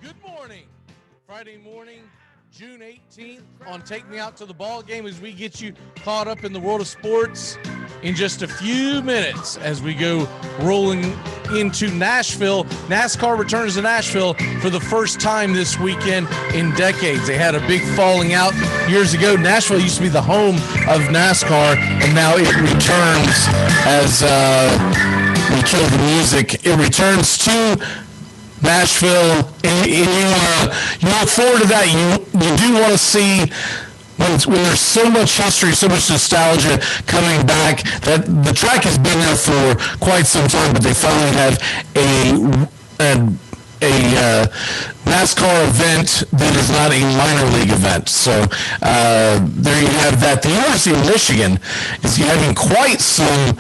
Good morning. Friday morning, June 18th on Take Me Out to the Ball Game as we get you caught up in the world of sports in just a few minutes as we go rolling into Nashville. NASCAR returns to Nashville for the first time this weekend in decades. They had a big falling out years ago. Nashville used to be the home of NASCAR, and now it returns as we kill the music. It returns to Nashville, and you look forward to that. You do want to see when there's so much history, so much nostalgia coming back. That the track has been there for quite some time, but they finally have a NASCAR event that is not a minor league event. So there you have that. The University of Michigan is having quite some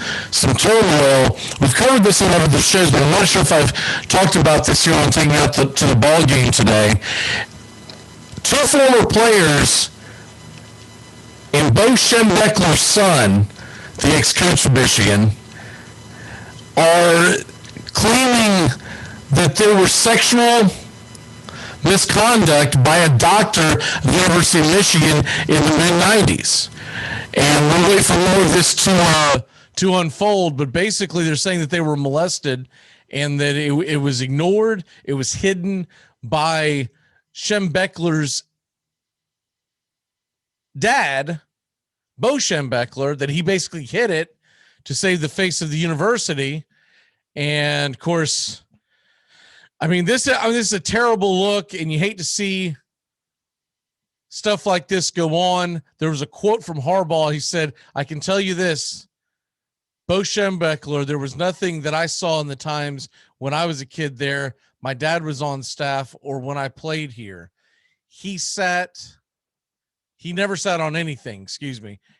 turmoil. We've covered this in one of the shows, but I'm not sure if I've talked about this here on Taking Out to the Ball Game today. Two former players and Bo Schembechler's son, the ex-coach of Michigan, are claiming that there was sexual misconduct by a doctor at the University of Michigan in the mid-90s. And we'll wait for more of this to unfold, but basically they're saying that they were molested and that it was ignored, it was hidden by Schembechler's dad, Bo Schembechler, that he basically hid it to save the face of the university. And of course, this is a terrible look, and you hate to see stuff like this go on. There was a quote from Harbaugh. He said, "I can tell you this, Bo Schembechler, there was nothing that I saw in the times when I was a kid there. My dad was on staff or when I played here. He never sat on anything,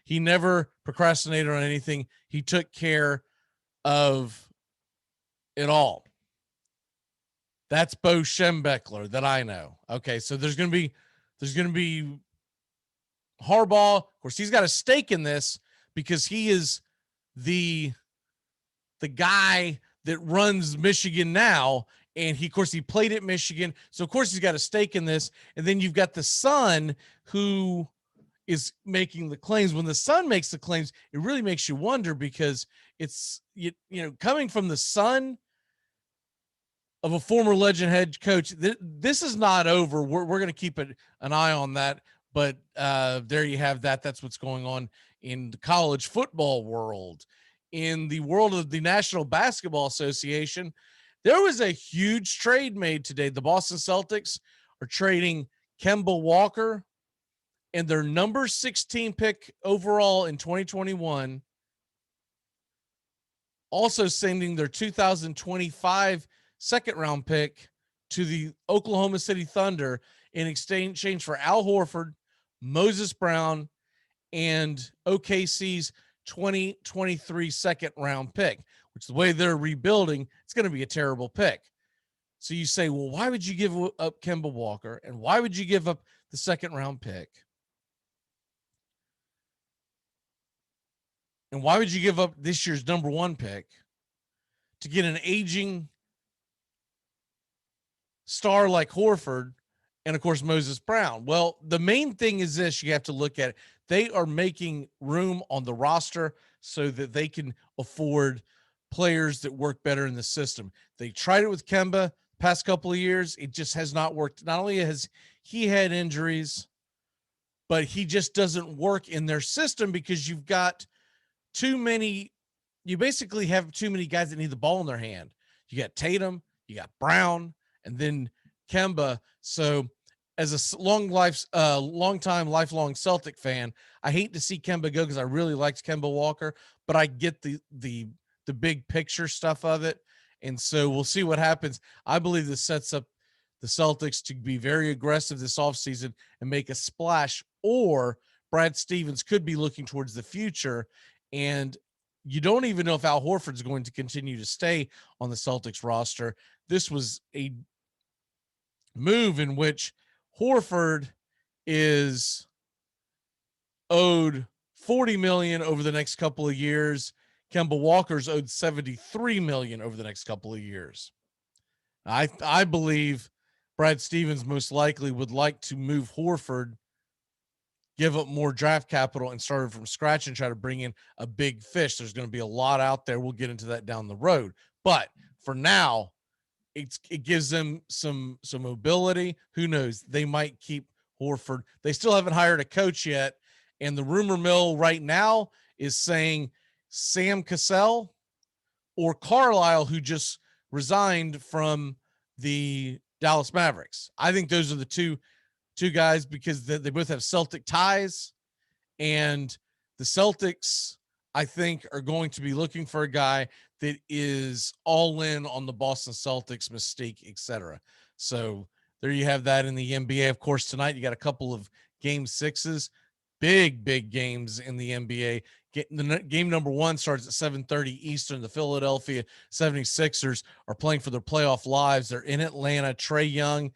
He never procrastinated on anything. He took care of it all." That's Bo Schembechler that I know. Okay, so there's going to be Harbaugh. Of course, he's got a stake in this because he is the guy that runs Michigan now, and he played at Michigan, so of course he's got a stake in this. And then you've got the son who is making the claims. When the son makes the claims, it really makes you wonder, because it's coming from the son of a former legend head coach. This is not over. We're going to keep an eye on that. But there you have that. That's what's going on in the college football world. In the world of the National Basketball Association, there was a huge trade made today. The Boston Celtics are trading Kemba Walker and their number 16 pick overall in 2021. Also sending their 2025 second round pick to the Oklahoma City Thunder in exchange for Al Horford, Moses Brown, and OKC's 2023 second round pick, which the way they're rebuilding, it's going to be a terrible pick. So you say, well, why would you give up Kemba Walker? And why would you give up the second round pick? And why would you give up this year's number 1 pick to get an aging star like Horford and, of course, Moses Brown? Well, the main thing is this. You have to look at it. They are making room on the roster so that they can afford players that work better in the system. They tried it with Kemba past couple of years. It just has not worked. Not only has he had injuries, but he just doesn't work in their system because you've got too many. You basically have too many guys that need the ball in their hand. You got Tatum, you got Brown, and then Kemba. So as a long-time, lifelong Celtic fan, I hate to see Kemba go because I really liked Kemba Walker, but I get the big picture stuff of it. And so we'll see what happens. I believe this sets up the Celtics to be very aggressive this offseason and make a splash, or Brad Stevens could be looking towards the future. And you don't even know if Al Horford's going to continue to stay on the Celtics roster. This was a move in which Horford is owed $40 million over the next couple of years. Kemba Walker's owed $73 million over the next couple of years. I believe Brad Stevens most likely would like to move Horford, give up more draft capital, and start from scratch and try to bring in a big fish. There's going to be a lot out there. We'll get into that down the road. But for now, it gives them some mobility. Who knows? They might keep Horford. They still haven't hired a coach yet. And the rumor mill right now is saying Sam Cassell or Carlisle, who just resigned from the Dallas Mavericks. I think those are the two guys because they both have Celtic ties, and the Celtics, I think, are going to be looking for a guy that is all in on the Boston Celtics mystique, etc. So there you have that in the NBA. Of course, tonight you got a couple of game sixes, big games in the NBA. Game number one starts at 7:30 Eastern. The Philadelphia 76ers are playing for their playoff lives. They're in Atlanta. Trae Young,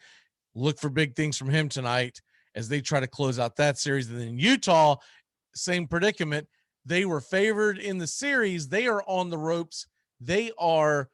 look for big things from him tonight as they try to close out that series. And then Utah, same predicament. They were favored in the series. They are on the ropes. They are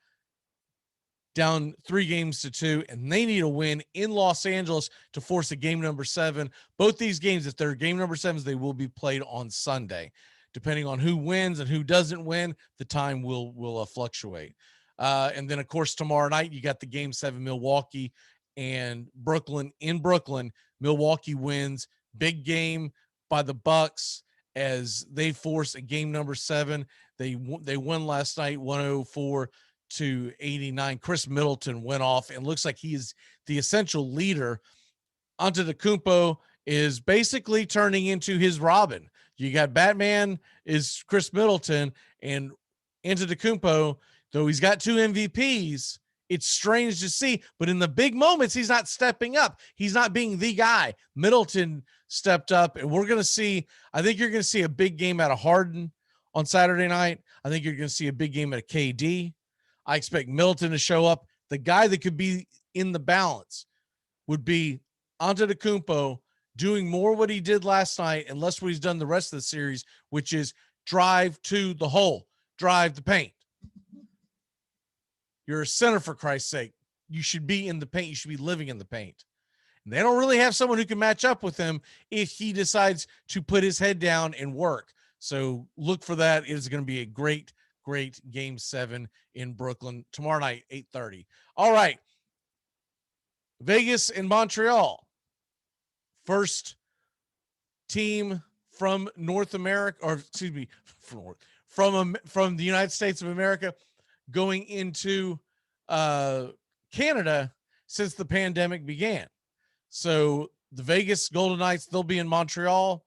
down 3-2, and they need a win in Los Angeles to force a game number 7. Both these games, if they're game number 7s, they will be played on Sunday. Depending on who wins and who doesn't win, the time will fluctuate. And then, of course, tomorrow night, you got the game 7, Milwaukee and Brooklyn. In Brooklyn, Milwaukee wins. Big game by the Bucks as they force a game number 7. They won last night 104-89. Chris Middleton went off and looks like he is the essential leader. Antetokounmpo is basically turning into his Robin. You got Batman is Chris Middleton, and Antetokounmpo, though he's got 2 MVPs, it's strange to see, but in the big moments, he's not stepping up. He's not being the guy. Middleton stepped up, and we're going to see, I think you're going to see a big game out of Harden on Saturday night. I think you're going to see a big game out of KD. I expect Middleton to show up. The guy that could be in the balance would be Antetokounmpo doing more what he did last night and less what he's done the rest of the series, which is drive to the hole, drive the paint. You're a center, for Christ's sake. You should be in the paint. You should be living in the paint. And they don't really have someone who can match up with him if he decides to put his head down and work. So look for that. It is going to be a great game 7 in Brooklyn tomorrow night, 8:30. All right. Vegas and Montreal. First team from North America, or excuse me, from the United States of America going into Canada since the pandemic began. So the Vegas Golden Knights, they'll be in Montreal.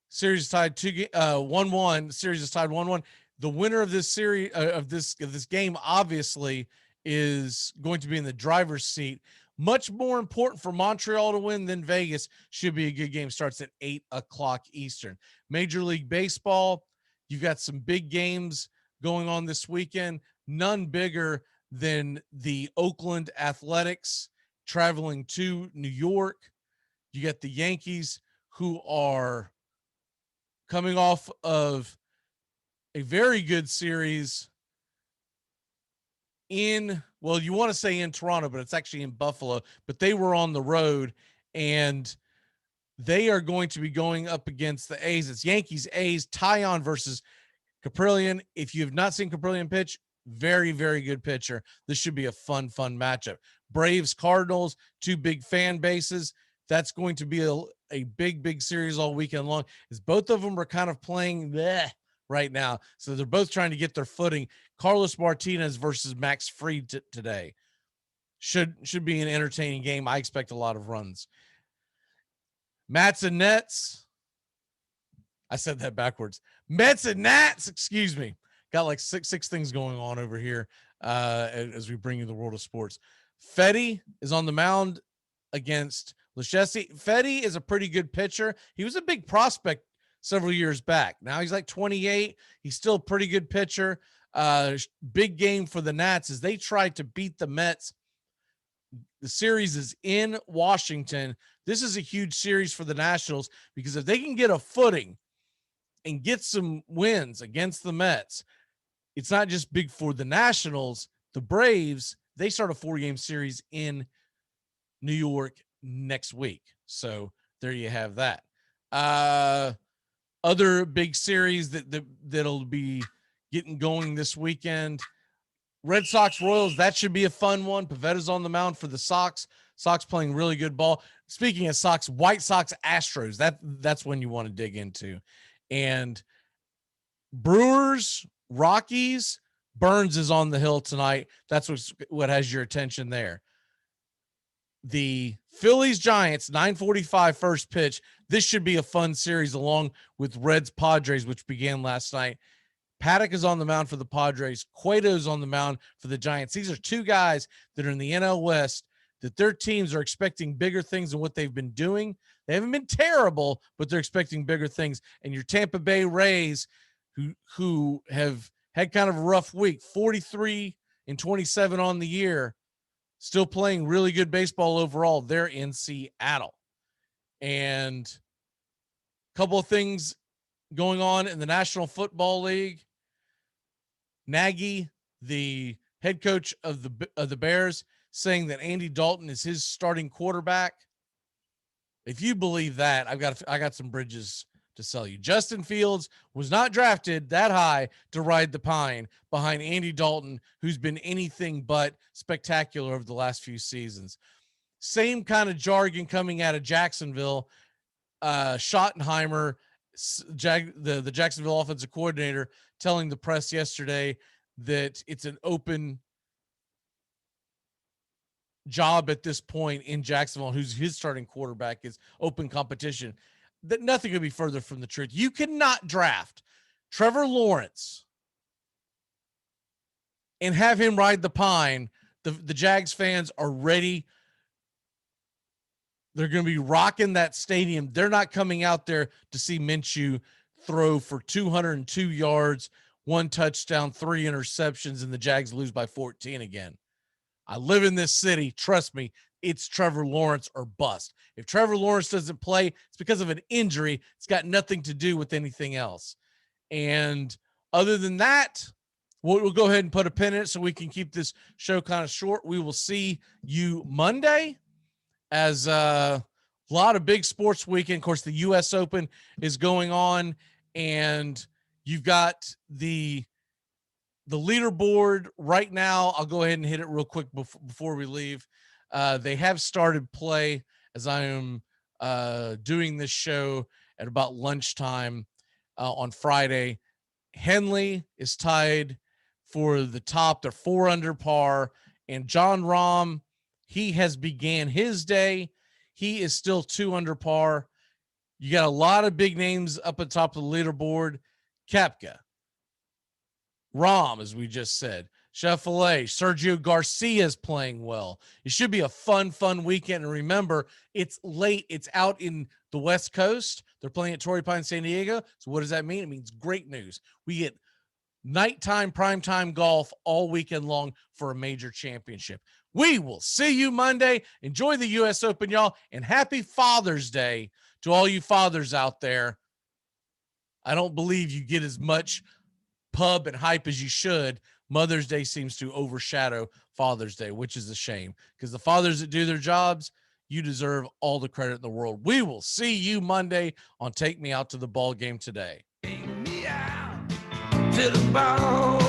Series is tied 1-1. Series is tied 1-1. The winner of this series of this game obviously is going to be in the driver's seat. Much more important for Montreal to win than Vegas. Should be a good game. Starts at 8:00 Eastern. Major League Baseball, you've got some big games going on this weekend. None bigger than the Oakland Athletics traveling to New York. You get the Yankees, who are coming off of a very good series in, well, you want to say in Toronto, but it's actually in Buffalo, but they were on the road, and they are going to be going up against the A's. It's Yankees, A's, Tyon versus Caprillion. If you have not seen Caprillion pitch, very good pitcher. This should be a fun matchup. Braves, Cardinals, 2 big fan bases. That's going to be a big series all weekend long, as both of them are kind of playing right now. So they're both trying to get their footing. Carlos Martinez versus Max Fried today. Should be an entertaining game. I expect a lot of runs. Mets and Nets. I said that backwards. Mets and Nats, excuse me. Got like six things going on over here as we bring you the world of sports. Fetty is on the mound against Lechesi. Fetty is a pretty good pitcher. He was a big prospect several years back. Now he's like 28. He's still a pretty good pitcher. Big game for the Nats as they tried to beat the Mets. The series is in Washington. This is a huge series for the Nationals because if they can get a footing and get some wins against the Mets, it's not just big for the Nationals. The Braves, they start a 4-game series in New York next week. So there you have that. Other big series that'll be getting going this weekend. Red Sox Royals, that should be a fun one. Pavetta's on the mound for the Sox. Sox playing really good ball. Speaking of Sox, White Sox Astros, that's when you want to dig into. And Brewers, Rockies, Burns is on the hill tonight. That's what has your attention there. The Phillies Giants, 9:45 first pitch. This should be a fun series along with Reds Padres, which began last night. Paddock is on the mound for the Padres. Cueto's on the mound for the Giants. These are two guys that are in the NL West that their teams are expecting bigger things than what they've been doing. They haven't been terrible, but they're expecting bigger things. And your Tampa Bay Rays, who have had kind of a rough week, 43-27 on the year, still playing really good baseball overall. They're in Seattle. And a couple of things going on in the National Football League. Nagy, the head coach of the Bears, saying that Andy Dalton is his starting quarterback. If you believe that, I got some bridges to sell you. Justin Fields was not drafted that high to ride the pine behind Andy Dalton, who's been anything but spectacular over the last few seasons. Same kind of jargon coming out of Jacksonville. Schottenheimer, the Jacksonville offensive coordinator, telling the press yesterday that it's an open job at this point in Jacksonville, who's his starting quarterback, is open competition. That nothing could be further from the truth. You cannot draft Trevor Lawrence and have him ride the pine. The Jags fans are ready. They're going to be rocking that stadium. They're not coming out there to see Minshew throw for 202 yards, 1 touchdown, 3 interceptions, and the Jags lose by 14 again. I live in this city. Trust me, it's Trevor Lawrence or bust. If Trevor Lawrence doesn't play, it's because of an injury. It's got nothing to do with anything else. And other than that, we'll go ahead and put a pin in it so we can keep this show kind of short. We will see you Monday, as a lot of big sports weekend. Of course, the U.S. Open is going on, and you've got the leaderboard right now. I'll go ahead and hit it real quick before we leave. They have started play as I am doing this show at about lunchtime on Friday. Henley is tied for the top. They're 4 under par, and John Rahm, he has began his day. He is still 2 under par. You got a lot of big names up at top of the leaderboard. Koepka, Rahm, as we just said, Schauffele, Sergio Garcia is playing well. It should be a fun weekend. And remember, it's late. It's out in the West Coast. They're playing at Torrey Pines, San Diego. So what does that mean? It means great news. We get nighttime, primetime golf all weekend long for a major championship. We will see you Monday. Enjoy the U.S. Open, y'all, and happy Father's Day to all you fathers out there. I don't believe you get as much pub and hype as you should. Mother's Day seems to overshadow Father's Day, which is a shame, because the fathers that do their jobs, you deserve all the credit in the world. We will see you Monday on Take Me Out to the Ball Game Today. Take me out to the ball